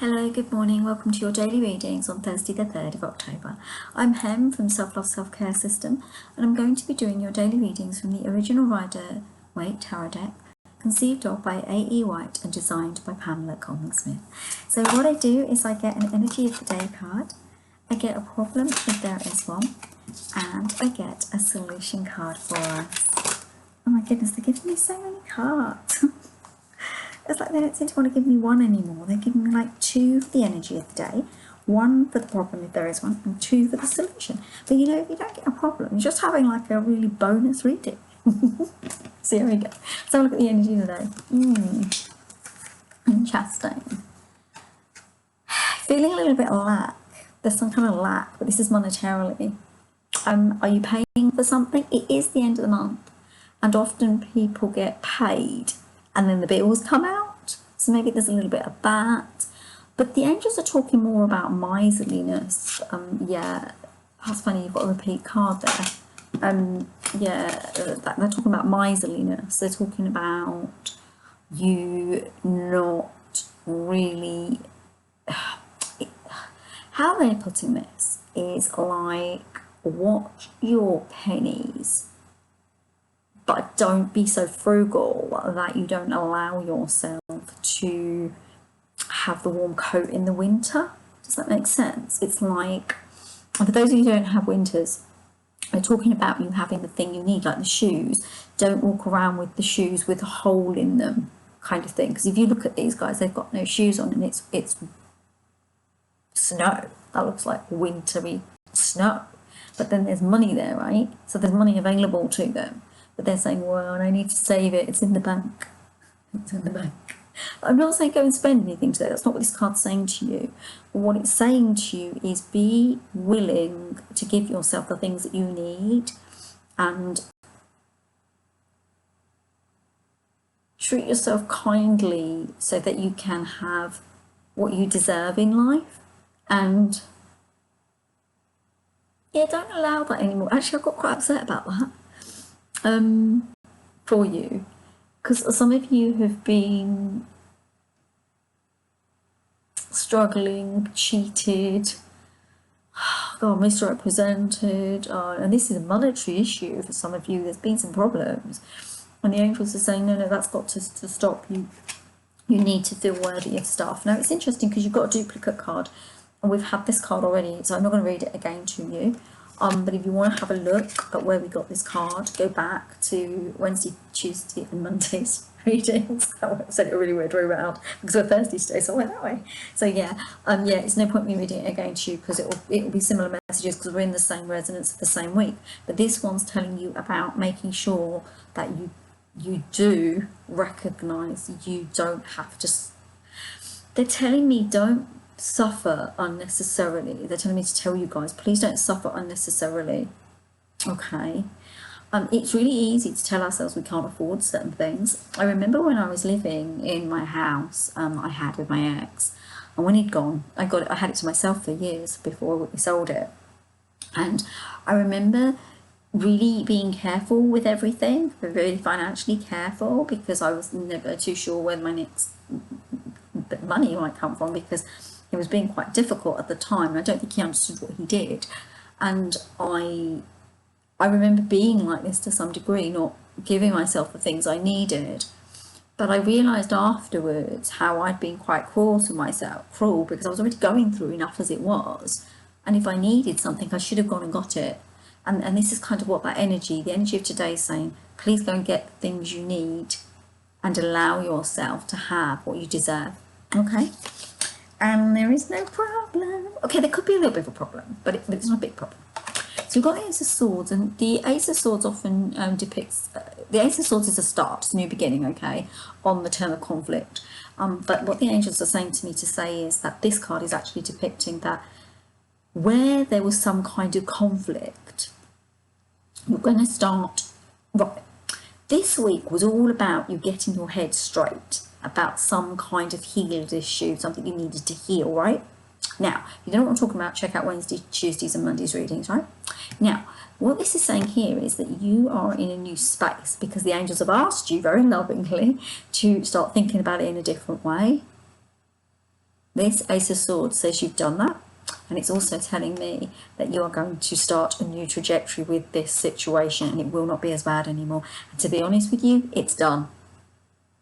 Hello, good morning. Welcome to your daily readings on Thursday the 3rd of October. I'm Hem from Self Love Self Care System, and I'm going to be doing your daily readings from the original Rider Waite tarot deck, conceived of by A.E. Waite and designed by Pamela Coleman-Smith. So what I do is I get an energy of the day card, I get a problem if there is one, and I get a solution card for us. Oh my goodness, they're giving me so many cards. It's like they don't seem to want to give me one anymore. They're giving me like two for the energy of the day, one for the problem if there is one, and two for the solution. But you know, if you don't get a problem, you're just having like a really bonus reading. So here we go. Let's have a look at the energy of the day. Interesting. Feeling a little bit of lack. There's some kind of lack, but this is monetarily. Are you paying for something? It is the end of the month, and often people get paid and then the bills come out, so maybe there's a little bit of that. But the angels are talking more about miserliness. Yeah, that's funny, you've got a repeat card there. Yeah, they're talking about miserliness. They're talking about you not really... How they're putting this is like, watch your pennies, but don't be so frugal that you don't allow yourself to have the warm coat in the winter. Does that make sense? It's like, for those of you who don't have winters, we're talking about you having the thing you need, like the shoes. Don't walk around with the shoes with a hole in them, kind of thing. Because if you look at these guys, they've got no shoes on, and it's snow. That looks like wintry snow. But then there's money there, right? So there's money available to them. But they're saying, well, I need to save it. It's in the bank. It's in the bank. I'm not saying go and spend anything today. That's not what this card's saying to you. But what it's saying to you is be willing to give yourself the things that you need and treat yourself kindly so that you can have what you deserve in life. And yeah, don't allow that anymore. Actually, I got quite upset about that. For you, because some of you have been struggling, cheated, misrepresented, and this is a monetary issue for some of you. There's been some problems, and the angels are saying, no, that's got to stop. You need to feel worthy of stuff. Now, it's interesting because you've got a duplicate card, and we've had this card already, so I'm not going to read it again to you. But if you want to have a look at where we got this card, go back to Wednesday, Tuesday and Monday's readings. I said it a really weird way around because we're Thursday today, so I went that way. So yeah, it's no point me reading it again to you because it will be similar messages because we're in the same resonance of the same week. But this one's telling you about making sure that you do recognise you don't have to... They're telling me don't suffer unnecessarily. They're telling me to tell you guys, please don't suffer unnecessarily. Okay. It's really easy to tell ourselves we can't afford certain things. I remember when I was living in my house I had with my ex, and when he'd gone, I had it to myself for years before we sold it. And I remember really being careful with everything, very financially careful, because I was never too sure where my next money might come from, because it was being quite difficult at the time. I don't think he understood what he did. And I remember being like this to some degree, not giving myself the things I needed. But I realised afterwards how I'd been quite cruel to myself, because I was already going through enough as it was. And if I needed something, I should have gone and got it. And this is kind of what the energy of today is saying. Please go and get the things you need and allow yourself to have what you deserve. Okay? And there is no problem. Okay, there could be a little bit of a problem, but it's not a big problem. So we've got the Ace of Swords, and the Ace of Swords often depicts... the Ace of Swords is a start, it's a new beginning, okay, on the term of conflict. But what the angels are saying to me to say is that this card is actually depicting that where there was some kind of conflict, you're going to start... Right. This week was all about you getting your head straight about some kind of healed issue, something you needed to heal, right? Now, if you don't know what I'm talking about, check out Wednesday, Tuesdays and Mondays readings, right? Now, what this is saying here is that you are in a new space because the angels have asked you very lovingly to start thinking about it in a different way. This Ace of Swords says you've done that, and it's also telling me that you are going to start a new trajectory with this situation, and it will not be as bad anymore. And to be honest with you, it's done.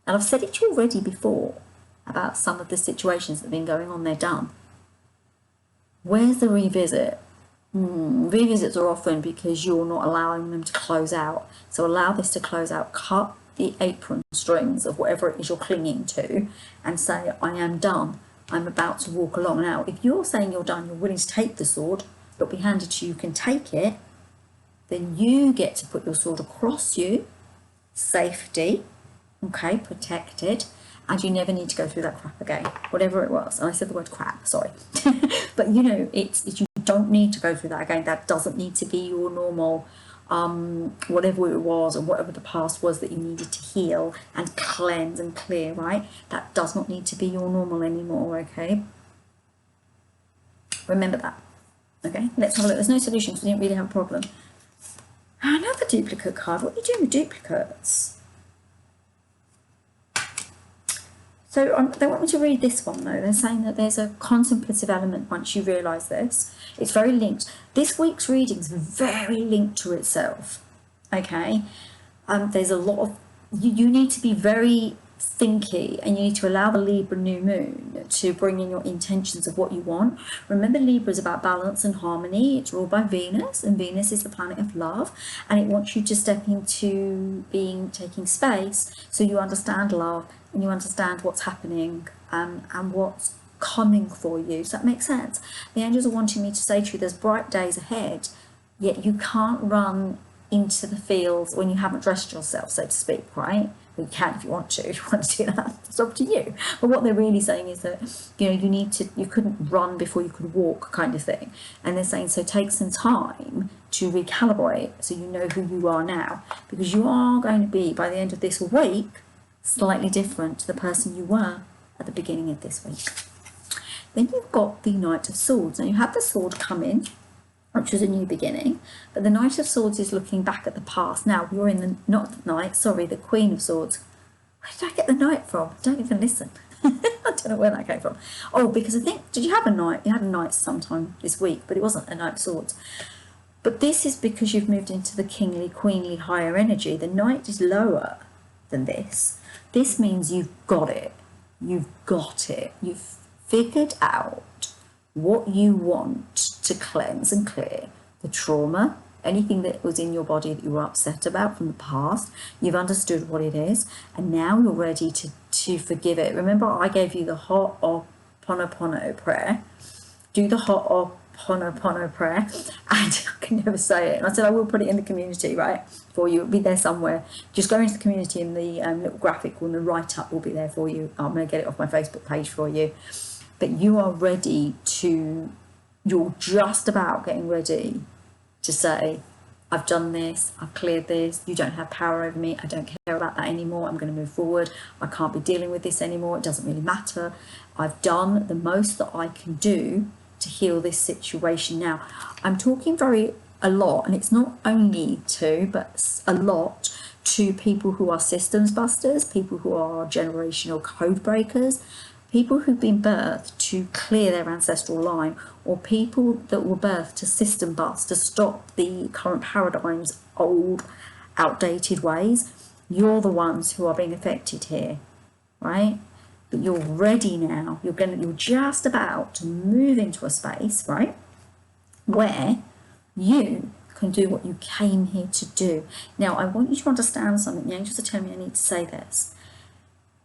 And I've said it to you already before about some of the situations that have been going on, they're done. Where's the revisit? Revisits are often because you're not allowing them to close out. So allow this to close out. Cut the apron strings of whatever it is you're clinging to and say, I am done. I'm about to walk along. Now, if you're saying you're done, you're willing to take the sword, it'll be handed to you, you can take it, then you get to put your sword across you, safety, okay, protected, and you never need to go through that crap again, whatever it was. And I said the word crap, sorry. But you know, it's you don't need to go through that again. That doesn't need to be your normal, whatever it was or whatever the past was that you needed to heal and cleanse and clear, right? That does not need to be your normal anymore, okay? Remember that, okay? Let's have a look. There's no solution because we didn't really have a problem. Another duplicate card. What are you doing with duplicates? So they want me to read this one though. They're saying that there's a contemplative element once you realise this. It's very linked. This week's reading is very linked to itself. Okay? There's a lot of... You need to be very thinky, and you need to allow the Libra new moon to bring in your intentions of what you want. Remember, Libra is about balance and harmony. It's ruled by Venus, and Venus is the planet of love, and it wants you to step into taking space so you understand love and you understand what's happening and what's coming for you. Does that make sense? The angels are wanting me to say to you there's bright days ahead, yet you can't run into the fields when you haven't dressed yourself, so to speak, right? Well, you can if you want to. If you want to do that, it's up to you. But what they're really saying is that, you know, you couldn't run before you could walk, kind of thing. And they're saying, so take some time to recalibrate so you know who you are now, because you are going to be, by the end of this week, slightly different to the person you were at the beginning of this week. Then you've got the Knight of Swords. Now you had the sword come in, which was a new beginning, but the Knight of Swords is looking back at the past. Now you're in the, not the Knight, sorry, the Queen of Swords. Where did I get the Knight from? Don't even listen. I don't know where that came from. Oh, because I think, did you have a Knight? You had a Knight sometime this week, but it wasn't a Knight of Swords. But this is because you've moved into the kingly, queenly, higher energy. The Knight is lower than this. This means you've got it. You've got it. You've figured out what you want to cleanse and clear. The trauma, anything that was in your body that you were upset about from the past, you've understood what it is, and now you're ready to forgive it. Remember, I gave you the Ho'oponopono prayer. Do the Ho'oponopono prayer, and I can never say it. And I said I will put it in the community, right, for you. It'll be there somewhere. Just go into the community, and the little graphic and the write-up will be there for you. I'm going to get it off my Facebook page for you. But you are ready to, you're just about getting ready to say, I've done this, I've cleared this, you don't have power over me, I don't care about that anymore, I'm going to move forward, I can't be dealing with this anymore, it doesn't really matter, I've done the most that I can do to heal this situation. Now, I'm talking a lot, and it's not only to, but a lot to people who are systems busters, people who are generational code breakers, people who've been birthed to clear their ancestral line, or people that were birthed to system bust, to stop the current paradigms, old, outdated ways. You're the ones who are being affected here, right? But you're ready now. You're just about to move into a space, right, where you can do what you came here to do. Now, I want you to understand something. The angels are telling me I need to say this.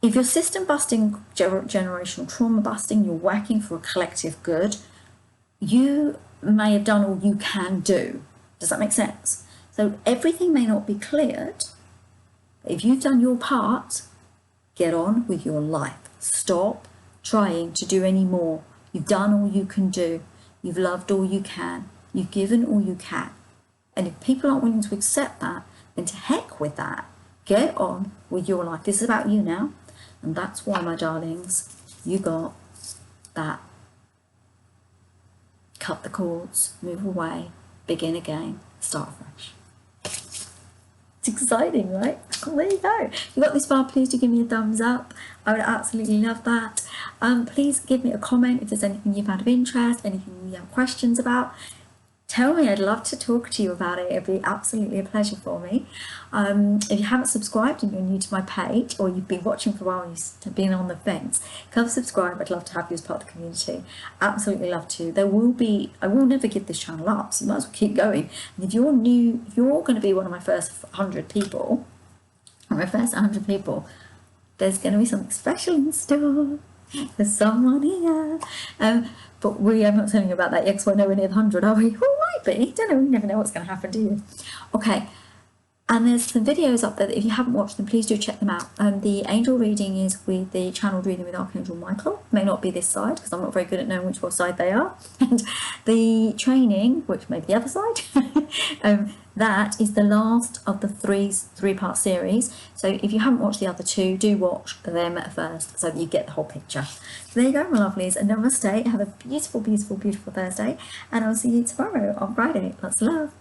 If you're system busting, generational trauma busting, you're working for a collective good, you may have done all you can do. Does that make sense? So everything may not be cleared, but if you've done your part, get on with your life. Stop trying to do any more. You've done all you can do. You've loved all you can. You've given all you can. And if people aren't willing to accept that, then to heck with that. Get on with your life. This is about you now. And that's why, my darlings, you got that. Cut the cords, move away, begin again, start fresh. It's exciting, right? Well, there you go. If you got this far, please do give me a thumbs up. I would absolutely love that. Please give me a comment if there's anything you found of interest, anything you have questions about. Tell me, I'd love to talk to you about it. It'd be absolutely a pleasure for me. If you haven't subscribed and you're new to my page, or you've been watching for a while and you've been on the fence, come subscribe. I'd love to have you as part of the community. Absolutely love to. I will never give this channel up, so you might as well keep going. And if you're new, if you're going to be one of my first 100 people, or my first 100 people, there's going to be something special in store. There's someone here. But I'm not telling you about that yet, because we're nowhere near the 100, are we? Well, might be. Don't know. You never know what's going to happen, do you? Okay. And there's some videos up there that if you haven't watched them, please do check them out. The angel reading is with the channeled reading with Archangel Michael. It may not be this side, because I'm not very good at knowing which side they are. And the training, which may be the other side, that is the last of the three-part series. So if you haven't watched the other two, do watch them first so that you get the whole picture. So there you go, my lovelies, and namaste. Have a beautiful, beautiful, beautiful Thursday, and I'll see you tomorrow on Friday. Lots of love.